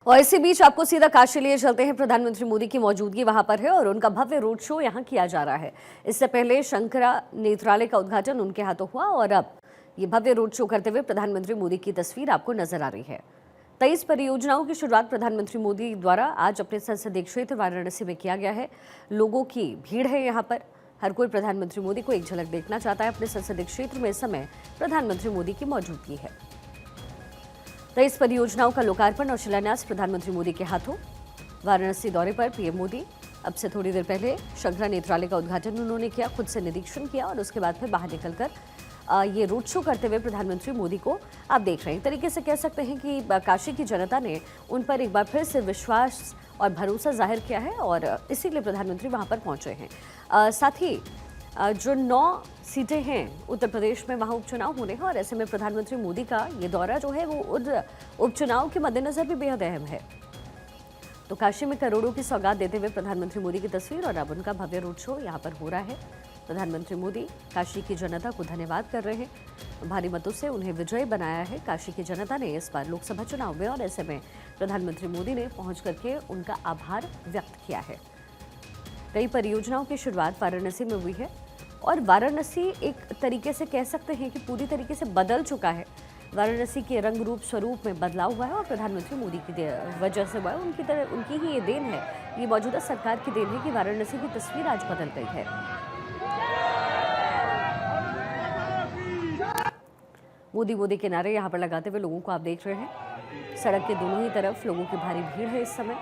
और इसी बीच आपको सीधा काशी लिए चलते हैं। प्रधानमंत्री मोदी की मौजूदगी वहां पर है और उनका भव्य रोड शो यहां किया जा रहा है। इससे पहले शंकरा नेत्रालय का उद्घाटन उनके हाथों हुआ और अब ये भव्य रोड शो करते हुए प्रधानमंत्री मोदी की तस्वीर आपको नजर आ रही है। 23 परियोजनाओं की शुरुआत प्रधानमंत्री मोदी द्वारा आज अपने संसदीय क्षेत्र वाराणसी में किया गया है। लोगों की भीड़ है यहाँ पर। हर कोई प्रधानमंत्री मोदी को एक झलक देखना चाहता है। अपने संसदीय क्षेत्र में इस समय प्रधानमंत्री मोदी की मौजूदगी है। 23 परियोजनाओं का लोकार्पण और शिलान्यास प्रधानमंत्री मोदी के हाथों। वाराणसी दौरे पर पीएम मोदी अब से थोड़ी देर पहले शंकरा नेत्रालय का उद्घाटन उन्होंने किया, खुद से निरीक्षण किया और उसके बाद फिर बाहर निकलकर ये रोड शो करते हुए प्रधानमंत्री मोदी को आप देख रहे हैं। तरीके से कह सकते हैं कि काशी की जनता ने उन पर एक बार फिर से विश्वास और भरोसा जाहिर किया है और इसीलिए प्रधानमंत्री वहां पर पहुंचे हैं। साथ ही जो 9 सीटें हैं उत्तर प्रदेश में, वहां उपचुनाव होने हैं और ऐसे में प्रधानमंत्री मोदी का ये दौरा जो है वो उपचुनाव के मद्देनजर भी बेहद अहम है। तो काशी में करोड़ों की सौगात देते हुए प्रधानमंत्री मोदी की तस्वीर और अब उनका भव्य रोड शो यहाँ पर हो रहा है। प्रधानमंत्री मोदी काशी की जनता को धन्यवाद कर रहे हैं। भारी मतों से उन्हें विजयी बनाया है काशी की जनता ने इस बार लोकसभा चुनाव में और ऐसे में प्रधानमंत्री मोदी ने पहुंच करके उनका आभार व्यक्त किया है। कई परियोजनाओं की शुरुआत वाराणसी में हुई है और वाराणसी एक तरीके से कह सकते हैं कि पूरी तरीके से बदल चुका है। वाराणसी के रंग रूप स्वरूप में बदलाव हुआ है और प्रधानमंत्री मोदी की वजह से हुआ है। उनकी ही ये देन है, ये मौजूदा सरकार की देन है कि वाराणसी की तस्वीर आज बदल गई है। मोदी के नारे यहाँ पर लगाते हुए लोगों को आप देख रहे हैं। सड़क के दोनों ही तरफ लोगों की भारी भीड़ है इस समय।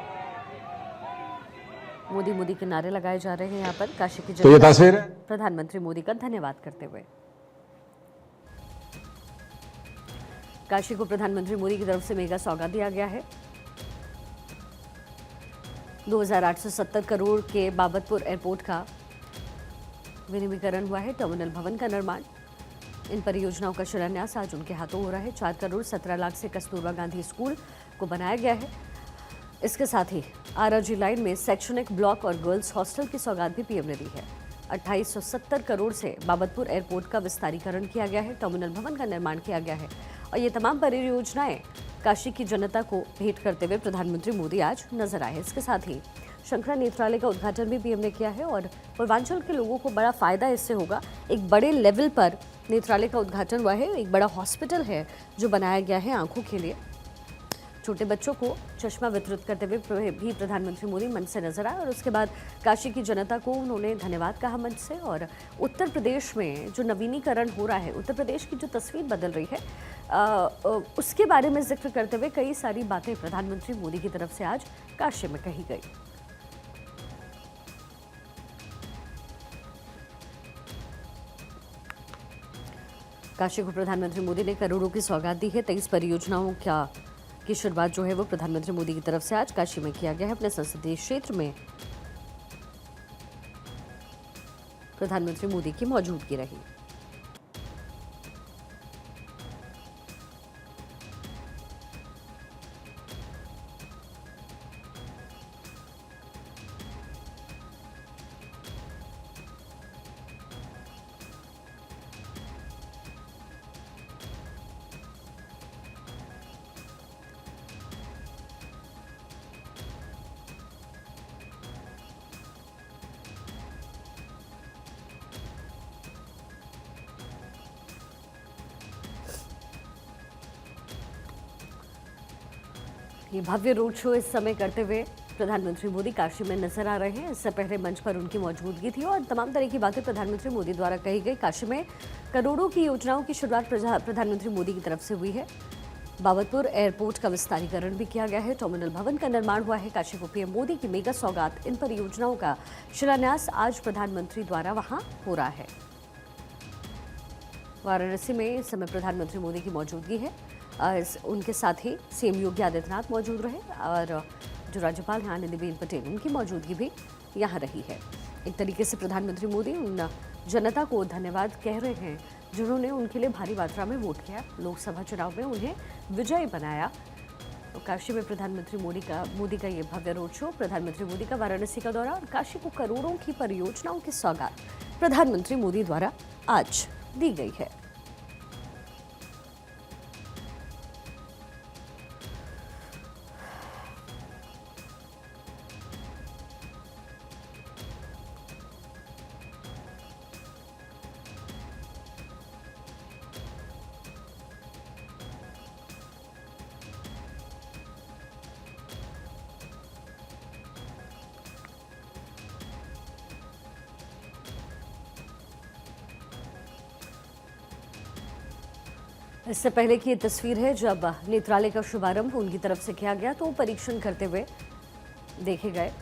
मोदी के नारे लगाए जा रहे हैं यहाँ पर काशी की जनता। तो ये तस्वीर है प्रधानमंत्री मोदी का धन्यवाद करते हुए। काशी को प्रधानमंत्री मोदी की तरफ से मेगा सौगात दिया गया है। 2870 करोड़ के बाबतपुर एयरपोर्ट का विनिर्मीकरण हुआ है। टर्मिनल भवन का निर्माण, इन परियोजनाओं का शिलान्यास आज उनके हाथों हो रहा है। 4 करोड़ 17 लाख से कस्तूरबा गांधी स्कूल को बनाया गया है। इसके साथ ही आरआरजी लाइन में शैक्षणिक ब्लॉक और गर्ल्स हॉस्टल की सौगात भी पीएम ने दी है। 2870 करोड़ से बाबतपुर एयरपोर्ट का विस्तारीकरण किया गया है। टर्मिनल भवन का निर्माण किया गया है और ये तमाम परियोजनाएं काशी की जनता को भेंट करते हुए प्रधानमंत्री मोदी आज नजर आए। इसके साथ ही शंकरा नेत्रालय का उद्घाटन भी पीएम ने किया है और पूर्वांचल के लोगों को बड़ा फायदा इससे होगा। एक बड़े लेवल पर नेत्रालय का उद्घाटन हुआ है। एक बड़ा हॉस्पिटल है जो बनाया गया है आंखों के लिए। छोटे बच्चों को चश्मा वितरित करते हुए भी प्रधानमंत्री मोदी मंच से नजर आए और उसके बाद काशी की जनता को उन्होंने धन्यवाद कहा मंच से। और उत्तर प्रदेश में जो नवीनीकरण हो रहा है, उत्तर प्रदेश की जो तस्वीर बदल रही है, उसके बारे में जिक्र करते हुए कई सारी बातें प्रधानमंत्री मोदी की तरफ से आज काशी में कही गई। काशी को प्रधानमंत्री मोदी ने करोड़ों की सौगात दी है। 23 परियोजनाओं की शुरुआत जो है वो प्रधानमंत्री मोदी की तरफ से आज काशी में किया गया है। अपने संसदीय क्षेत्र में प्रधानमंत्री मोदी की मौजूदगी रही। ये भव्य रोड शो इस समय करते हुए प्रधानमंत्री मोदी काशी में नजर आ रहे हैं। इससे पहले मंच पर उनकी मौजूदगी थी और तमाम तरह की बातें प्रधानमंत्री मोदी द्वारा कही गई। काशी में करोड़ों की योजनाओं की शुरुआत प्रधानमंत्री मोदी की तरफ से हुई है। बाबतपुर एयरपोर्ट का विस्तारीकरण भी किया गया है। टर्मिनल भवन का निर्माण हुआ है। काशी को पीएम मोदी की मेगा सौगात, इन परियोजनाओं का शिलान्यास आज प्रधानमंत्री द्वारा वहां हो रहा है। वाराणसी में इस समय प्रधानमंत्री मोदी की मौजूदगी है। उनके साथ ही सीएम योगी आदित्यनाथ मौजूद रहे और जो राज्यपाल हैं आनंदीबेन पटेल, उनकी मौजूदगी भी यहाँ रही है। एक तरीके से प्रधानमंत्री मोदी उन जनता को धन्यवाद कह रहे हैं जिन्होंने उनके लिए भारी मात्रा में वोट किया, लोकसभा चुनाव में उन्हें विजयी बनाया। तो काशी में प्रधानमंत्री मोदी का ये भव्य रोड शो, प्रधानमंत्री मोदी का वाराणसी का दौरा और काशी को करोड़ों की परियोजनाओं की सौगात प्रधानमंत्री मोदी द्वारा आज दी गई है। इससे पहले की ये तस्वीर है जब नेत्रालय का शुभारंभ उनकी तरफ से किया गया तो वो परीक्षण करते हुए देखे गए।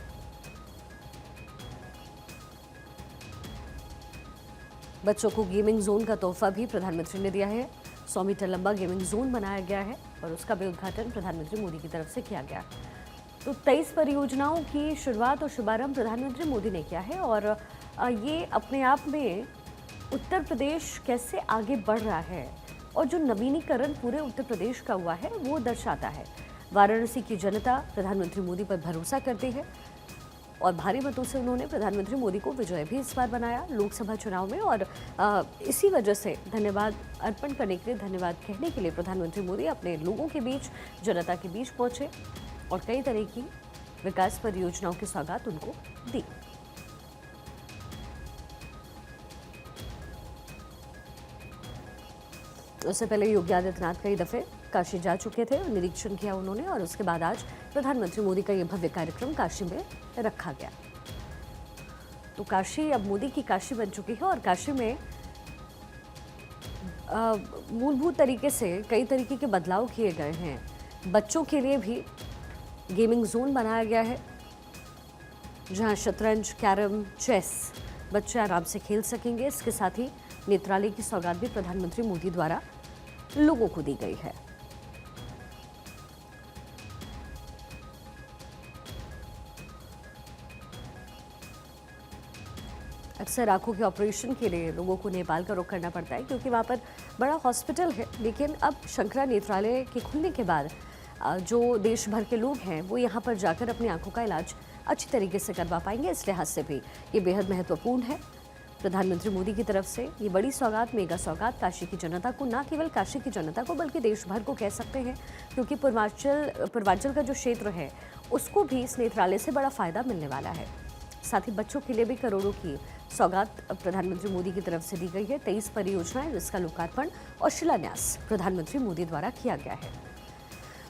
बच्चों को गेमिंग जोन का तोहफा भी प्रधानमंत्री ने दिया है। 100 मीटर लंबा गेमिंग जोन बनाया गया है और उसका भी उद्घाटन प्रधानमंत्री मोदी की तरफ से किया गया। तो 23 परियोजनाओं की शुरुआत और शुभारंभ प्रधानमंत्री मोदी ने किया है और ये अपने आप में उत्तर प्रदेश कैसे आगे बढ़ रहा है और जो नवीनीकरण पूरे उत्तर प्रदेश का हुआ है वो दर्शाता है। वाराणसी की जनता प्रधानमंत्री मोदी पर भरोसा करती है और भारी मतों से उन्होंने प्रधानमंत्री मोदी को विजय भी इस बार बनाया लोकसभा चुनाव में और इसी वजह से धन्यवाद अर्पण करने के लिए, धन्यवाद कहने के लिए प्रधानमंत्री मोदी अपने लोगों के बीच, जनता के बीच पहुंचे और कई तरह की विकास परियोजनाओं की सौगात उनको दी। उससे पहले योगी आदित्यनाथ कई दफे काशी जा चुके थे और निरीक्षण किया उन्होंने और उसके बाद आज प्रधानमंत्री मोदी का यह भव्य कार्यक्रम काशी में रखा गया। तो काशी अब मोदी की काशी बन चुकी है और काशी में मूलभूत तरीके से कई तरीके के बदलाव किए गए हैं। बच्चों के लिए भी गेमिंग जोन बनाया गया है जहां शतरंज, कैरम, चेस बच्चे आराम से खेल सकेंगे। इसके साथ ही नेत्रालय की सौगात भी प्रधानमंत्री मोदी द्वारा लोगों को दी गई है। अक्सर आंखों के ऑपरेशन के लिए लोगों को नेपाल का रुख करना पड़ता है क्योंकि वहाँ पर बड़ा हॉस्पिटल है, लेकिन अब शंकरा नेत्रालय के खुलने के बाद जो देश भर के लोग हैं वो यहाँ पर जाकर अपनी आंखों का इलाज अच्छी तरीके से करवा पाएंगे। इस लिहाज से भी ये बेहद महत्वपूर्ण है। प्रधानमंत्री मोदी की तरफ से ये बड़ी सौगात, मेगा सौगात काशी की जनता को, ना केवल काशी की जनता को बल्कि देश भर को कह सकते हैं, क्योंकि पूर्वांचल का जो क्षेत्र है उसको भी इस नेत्रालय से बड़ा फायदा मिलने वाला है। साथ ही बच्चों के लिए भी करोड़ों की सौगात प्रधानमंत्री मोदी की तरफ से दी गई है। 23 परियोजनाएं जिसका लोकार्पण और शिलान्यास प्रधानमंत्री मोदी द्वारा किया गया है।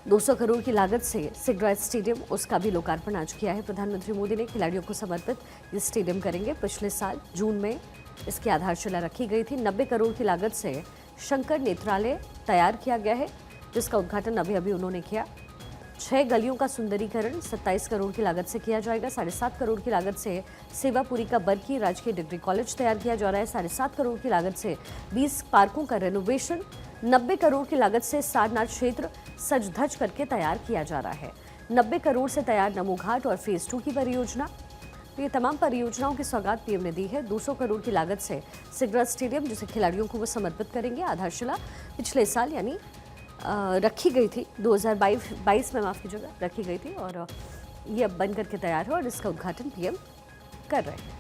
200 करोड़ की लागत से सिगरा स्टेडियम, उसका भी लोकार्पण आज किया है प्रधानमंत्री मोदी ने। खिलाड़ियों को समर्पित ये स्टेडियम करेंगे। पिछले साल जून में इसकी आधारशिला रखी गई थी। 90 करोड़ की लागत से शंकर नेत्रालय तैयार किया गया है जिसका उद्घाटन अभी उन्होंने किया। 6 गलियों का सुंदरीकरण 27 करोड़ की लागत से किया जाएगा। 7.5 करोड़ की लागत से सेवापुरी का बरकी राजकीय डिग्री कॉलेज तैयार किया जा रहा है। 7.5 करोड़ की लागत से 20 पार्कों का रेनोवेशन, 90 करोड़ की लागत से सारनाथ क्षेत्र सज धज करके तैयार किया जा रहा है। 90 करोड़ से तैयार नमो घाट और फेज 2 की परियोजना। तो ये तमाम परियोजनाओं की सौगात पीएम ने दी है। 200 करोड़ की लागत से सिगरा स्टेडियम जिसे खिलाड़ियों को वो समर्पित करेंगे। आधारशिला पिछले साल यानी रखी गई थी, 2022 में माफ़ कीजिएगा, रखी गई थी और ये अब बन करके तैयार है और इसका उद्घाटन पीएम कर रहे हैं।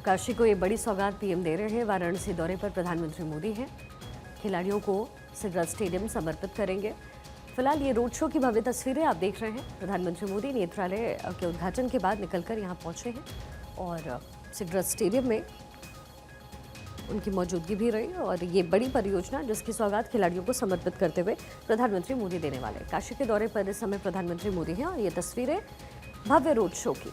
काशी को ये बड़ी सौगात पीएम दे रहे हैं। वाराणसी दौरे पर प्रधानमंत्री मोदी हैं। खिलाड़ियों को सिगरा स्टेडियम समर्पित करेंगे। फिलहाल ये रोड शो की भव्य तस्वीरें आप देख रहे हैं। प्रधानमंत्री मोदी नेत्रालय के उद्घाटन के बाद निकलकर यहाँ पहुँचे हैं और सिगरा स्टेडियम में उनकी मौजूदगी भी रही और ये बड़ी परियोजना जिसकी सौगात खिलाड़ियों को समर्पित करते हुए प्रधानमंत्री मोदी देने वाले। काशी के दौरे पर इस समय प्रधानमंत्री मोदी हैं और ये तस्वीरें भव्य रोड शो की।